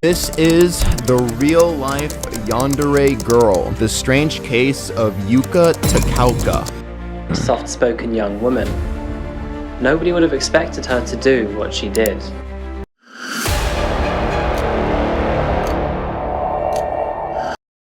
This is the real life yandere girl, the strange case of Yuka Takauka. A soft-spoken young woman. Nobody would have expected her to do what she did.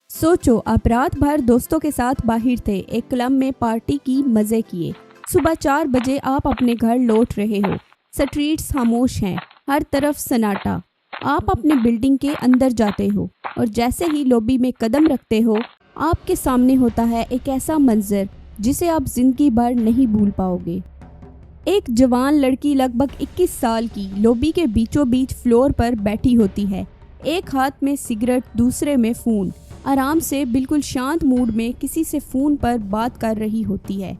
सोचो, आप रात भर दोस्तों के साथ बाहर थे, एक क्लब में पार्टी की, मजे किए। सुबह 4 बजे आप अपने घर लौट रहे हो। स्ट्रीट्स खामोश हैं, हर तरफ सन्नाटा। आप अपने बिल्डिंग के अंदर जाते हो और जैसे ही लॉबी में कदम रखते हो, आपके सामने होता है एक ऐसा मंजर जिसे आप जिंदगी भर नहीं भूल पाओगे। एक जवान लड़की लगभग 21 साल की लॉबी के बीचों बीच फ्लोर पर बैठी होती है, एक हाथ में सिगरेट, दूसरे में फ़ोन। आराम से बिल्कुल शांत मूड में किसी से फ़ोन पर बात कर रही होती है।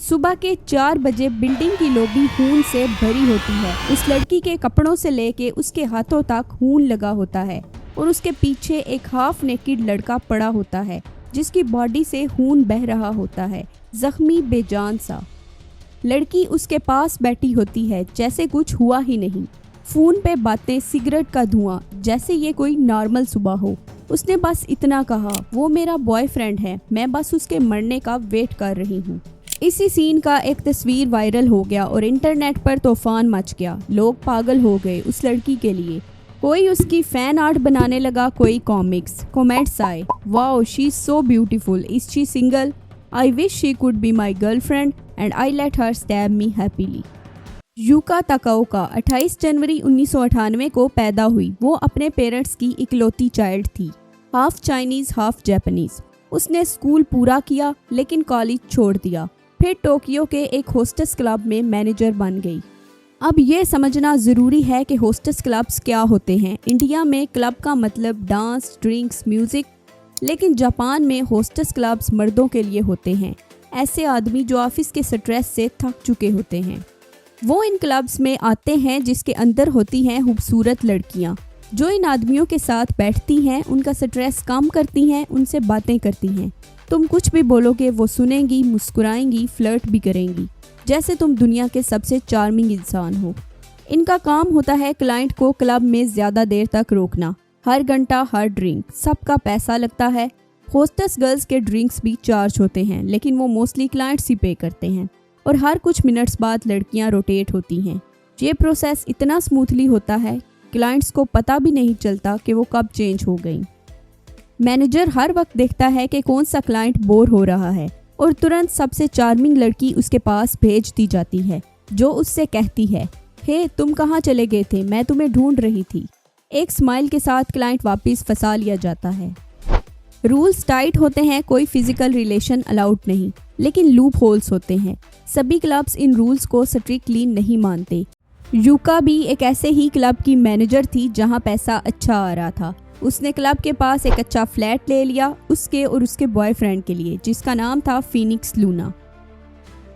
सुबह के 4 बजे बिल्डिंग की लॉबी खून से भरी होती है। उस लड़की के कपड़ों से लेके उसके हाथों तक खून लगा होता है और उसके पीछे एक हाफ नेकेड लड़का पड़ा होता है जिसकी बॉडी से खून बह रहा होता है, जख्मी बेजान सा। लड़की उसके पास बैठी होती है जैसे कुछ हुआ ही नहीं। फ़ोन पे बातें, सिगरेट का धुआं, जैसे ये कोई नॉर्मल सुबह हो। उसने बस इतना कहा, वो मेरा बॉयफ्रेंड है, मैं बस उसके मरने का वेट कर रही हूँ। इसी सीन का एक तस्वीर वायरल हो गया और इंटरनेट पर तूफान मच गया। लोग पागल हो गए उस लड़की के लिए। कोई उसकी फैन आर्ट बनाने लगा, कोई कॉमिक्स। कमेंट्स आए, wow she is so beautiful, is she single, I wish she could be my girlfriend and I let her stab me happily. Yuka Takaoka 28 जनवरी 1998 को पैदा हुई। वो अपने पेरेंट्स की इकलौती चाइल्ड थी, हाफ चाइनीज़ हाफ जापानीज़। उसने स्कूल पूरा किया लेकिन कॉलेज छोड़ दिया। फिर टोक्यो के एक होस्टेस क्लब में मैनेजर बन गई। अब ये समझना ज़रूरी है कि होस्टेस क्लब्स क्या होते हैं। इंडिया में क्लब का मतलब डांस, ड्रिंक्स, म्यूज़िक, लेकिन जापान में होस्टेस क्लब्स मर्दों के लिए होते हैं। ऐसे आदमी जो ऑफिस के स्ट्रेस से थक चुके होते हैं, वो इन क्लब्स में आते हैं जिसके अंदर होती हैं खूबसूरत लड़कियाँ जो इन आदमियों के साथ बैठती हैं, उनका स्ट्रेस कम करती हैं, उनसे बातें करती हैं। तुम कुछ भी बोलोगे वो सुनेंगी, मुस्कुराएंगी, फ्लर्ट भी करेंगी जैसे तुम दुनिया के सबसे चार्मिंग इंसान हो। इनका काम होता है क्लाइंट को क्लब में ज़्यादा देर तक रोकना। हर घंटा हर ड्रिंक, सबका पैसा लगता है। होस्टेस गर्ल्स के ड्रिंक्स भी चार्ज होते हैं लेकिन वो मोस्टली क्लाइंट्स ही पे करते हैं और हर कुछ मिनट्स बाद लड़कियां रोटेट होती हैं। ये प्रोसेस इतना स्मूथली होता है क्लाइंट्स को पता भी नहीं चलता कि वो कब चेंज हो गई। मैनेजर हर वक्त देखता है कि कौन सा क्लाइंट बोर हो रहा है और तुरंत सबसे चार्मिंग लड़की उसके पास भेज दी जाती है जो उससे कहती है, हे तुम कहाँ चले गए थे, मैं तुम्हें ढूंढ रही थी। एक स्माइल के साथ क्लाइंट वापस फंसा लिया जाता है। रूल्स टाइट होते हैं, कोई फिजिकल रिलेशन अलाउड नहीं, लेकिन लूप होल्स होते हैं। सभी क्लब्स इन रूल्स को स्ट्रिक्टली नहीं मानते। यूका भी एक ऐसे ही क्लब की मैनेजर थी जहां पैसा अच्छा आ रहा था। उसने क्लब के पास एक अच्छा फ्लैट ले लिया उसके और उसके बॉयफ्रेंड के लिए, जिसका नाम था फीनिक्स लूना।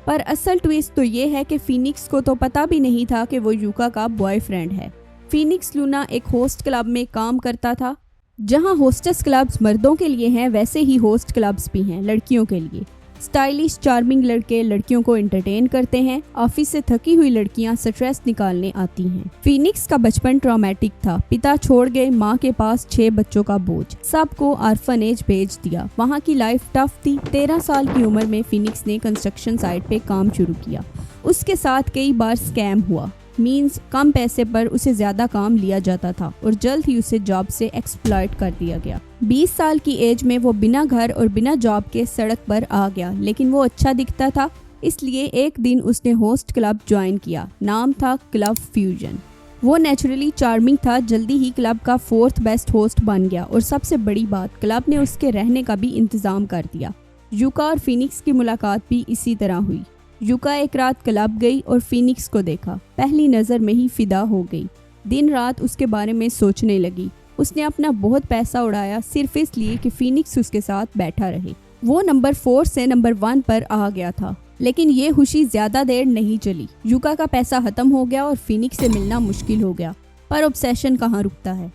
पर असल ट्विस्ट तो ये है कि फीनिक्स को तो पता भी नहीं था कि वो यूका का बॉयफ्रेंड है। फीनिक्स लूना एक होस्ट क्लब में काम करता था। जहां होस्टेस क्लब्स मर्दों के लिए हैं, वैसे ही होस्ट क्लब्स भी हैं लड़कियों के लिए। स्टाइलिश चार्मिंग लड़के लड़कियों को एंटरटेन करते हैं। ऑफिस से थकी हुई लड़कियां स्ट्रेस निकालने आती हैं। फीनिक्स का बचपन ट्रॉमेटिक था। पिता छोड़ गए, माँ के पास 6 बच्चों का बोझ, सबको ऑर्फनेज भेज दिया। वहाँ की लाइफ टफ थी। 13 साल की उम्र में फीनिक्स ने कंस्ट्रक्शन साइट पे काम शुरू किया। उसके साथ कई बार स्कैम हुआ, मींस कम पैसे पर उसे ज़्यादा काम लिया जाता था और जल्द ही उसे जॉब से एक्सप्लॉइट कर दिया गया। 20 साल की एज में वो बिना घर और बिना जॉब के सड़क पर आ गया, लेकिन वो अच्छा दिखता था, इसलिए एक दिन उसने होस्ट क्लब ज्वाइन किया। नाम था क्लब फ्यूजन। वो नेचुरली चार्मिंग था, जल्दी ही क्लब का 4th बेस्ट होस्ट बन गया और सबसे बड़ी बात, क्लब ने उसके रहने का भी इंतज़ाम कर दिया। यूका और फीनिक्स की मुलाकात भी इसी तरह हुई। यूका एक रात क्लब गई और फीनिक्स को देखा, पहली नज़र में ही फिदा हो गई। दिन रात उसके बारे में सोचने लगी। उसने अपना बहुत पैसा उड़ाया सिर्फ इसलिए कि फीनिक्स उसके साथ बैठा रहे। वो नंबर 4 से नंबर 1 पर आ गया था, लेकिन ये खुशी ज़्यादा देर नहीं चली। यूका का पैसा ख़त्म हो गया और फीनिक्स से मिलना मुश्किल हो गया। पर ऑब्सेशन कहाँ रुकता है।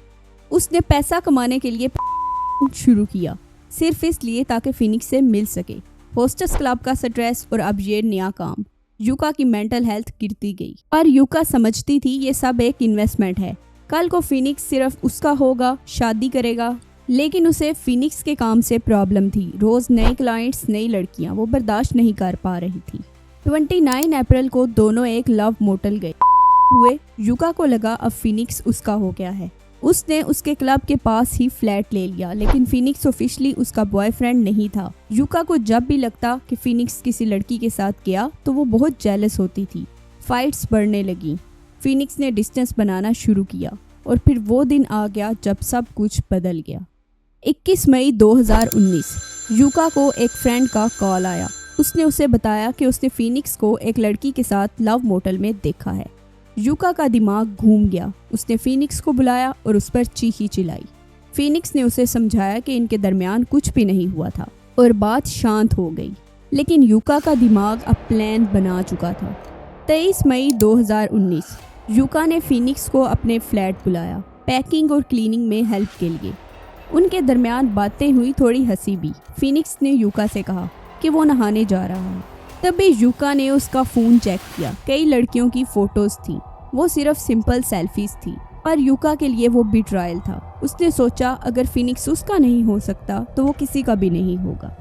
उसने पैसा कमाने के लिए शुरू किया, सिर्फ इसलिए ताकि फीनिक्स से मिल सके। होस्टेस क्लब का स्ट्रेस और अब ये नया काम। यूका की मेंटल हेल्थ गिरती गई, पर यूका समझती थी ये सब एक इन्वेस्टमेंट है। कल को फिनिक्स सिर्फ उसका होगा, शादी करेगा। लेकिन उसे फिनिक्स के काम से प्रॉब्लम थी। रोज नए क्लाइंट्स, नई लड़कियां, वो बर्दाश्त नहीं कर पा रही थी। 29 अप्रैल को दोनों एक लव मोटल गए हुए। यूका को लगा अब फिनिक्स उसका हो गया है। उसने उसके क्लब के पास ही फ्लैट ले लिया, लेकिन फिनिक्स ऑफिशियली उसका बॉयफ्रेंड नहीं था। यूका को जब भी लगता कि फिनिक्स किसी लड़की के साथ गया तो वो बहुत जेलस होती थी। फाइट्स बढ़ने लगी। फिनिक्स ने डिस्टेंस बनाना शुरू किया और फिर वो दिन आ गया जब सब कुछ बदल गया। 21 मई 2019 यूका को एक फ्रेंड का कॉल आया। उसने उसे बताया कि उसने फिनिक्स को एक लड़की के साथ लव मोटल में देखा है। यूका का दिमाग घूम गया। उसने फिनिक्स को बुलाया और उस पर चीखी चिल्लाई। फिनिक्स ने उसे समझाया कि इनके दरमियान कुछ भी नहीं हुआ था और बात शांत हो गई। लेकिन यूका का दिमाग अब प्लान बना चुका था। 23 मई 2019 यूका ने फिनिक्स को अपने फ्लैट बुलाया, पैकिंग और क्लीनिंग में हेल्प के लिए। उनके दरमियान बातें हुई, थोड़ी हंसी भी। फिनिक्स ने यूका से कहा कि वो नहाने जा रहा है। तभी यूका ने उसका फ़ोन चेक किया। कई लड़कियों की फ़ोटोज़ थी। वो सिर्फ सिंपल सेल्फीज थी, पर यूका के लिए वो बिट्रायल था। उसने सोचा अगर फिनिक्स उसका नहीं हो सकता तो वो किसी का भी नहीं होगा,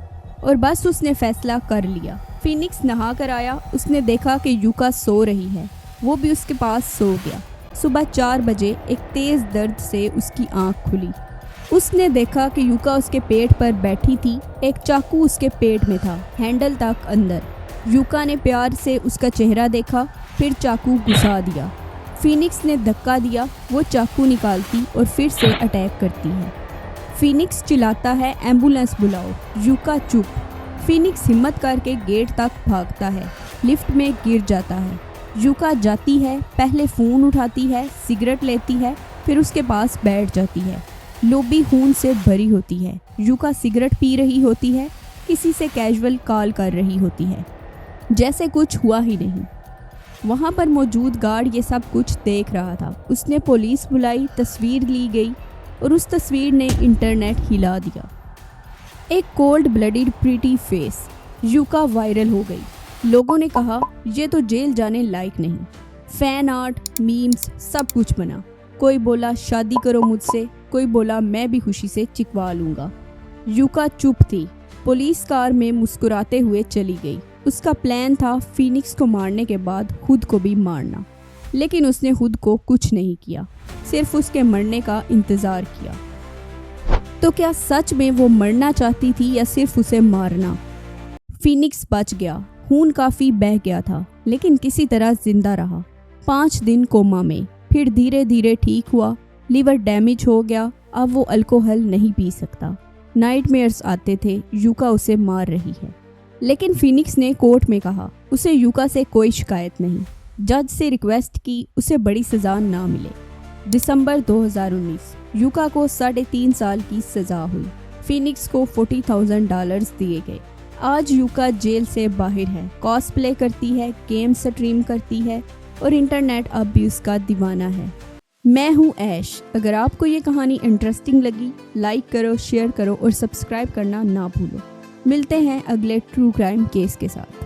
और बस उसने फैसला कर लिया। फिनिक्स नहा कर आया। उसने देखा कि यूका सो रही है। वो भी उसके पास सो गया। सुबह 4 बजे एक तेज़ दर्द से उसकी आंख खुली। उसने देखा कि यूका उसके पेट पर बैठी थी। एक चाकू उसके पेट में था, हैंडल तक अंदर। यूका ने प्यार से उसका चेहरा देखा, फिर चाकू घुसा दिया। फिनिक्स ने धक्का दिया। वो चाकू निकालती और फिर से अटैक करती है। फिनिक्स चिल्लाता है, एम्बुलेंस बुलाओ। यूका चुप। फिनिक्स हिम्मत करके गेट तक भागता है। लिफ्ट में गिर जाता है। यूका जाती है, पहले फ़ोन उठाती है, सिगरेट लेती है, फिर उसके पास बैठ जाती है। लॉबी खून से भरी होती है। यूका सिगरेट पी रही होती है, किसी से कैजुअल कॉल कर रही होती है, जैसे कुछ हुआ ही नहीं। वहाँ पर मौजूद गार्ड ये सब कुछ देख रहा था। उसने पुलिस बुलाई, तस्वीर ली गई और उस तस्वीर ने इंटरनेट हिला दिया। एक cold blooded pretty face. Yucca viral हो गई। लोगों ने कहा ये तो जेल जाने लायक नहीं। फैन आर्ट, मीम्स, सब कुछ बना। कोई बोला शादी करो मुझसे, कोई बोला मैं भी खुशी से चिकवा लूँगा। यूका चुप थी। पुलिस कार में मुस्कुराते हुए चली गई। उसका प्लान था फिनिक्स को मारने के बाद खुद को भी मारना, लेकिन उसने खुद को कुछ नहीं किया, सिर्फ उसके मरने का इंतज़ार किया। तो क्या सच में वो मरना चाहती थी या सिर्फ उसे मारना? फिनिक्स बच गया। खून काफ़ी बह गया था, लेकिन किसी तरह जिंदा रहा। 5 दिन कोमा में, फिर धीरे धीरे ठीक हुआ। लीवर डैमेज हो गया। अब वो अल्कोहल नहीं पी सकता। नाइटमेयर्स आते थे, यूका उसे मार रही है। लेकिन फिनिक्स ने कोर्ट में कहा उसे यूका से कोई शिकायत नहीं। जज से रिक्वेस्ट की उसे बड़ी सज़ा ना मिले। दिसंबर 2019 यूका को 3.5 साल की सज़ा हुई। फिनिक्स को $40,000 दिए गए। आज यूका जेल से बाहर है, कॉस्प्ले करती है, गेम स्ट्रीम करती है और इंटरनेट अब भी उसका दीवाना है। मैं हूँ ऐश। अगर आपको ये कहानी इंटरेस्टिंग लगी, लाइक करो, शेयर करो और सब्सक्राइब करना ना भूलो। मिलते हैं अगले ट्रू क्राइम केस के साथ।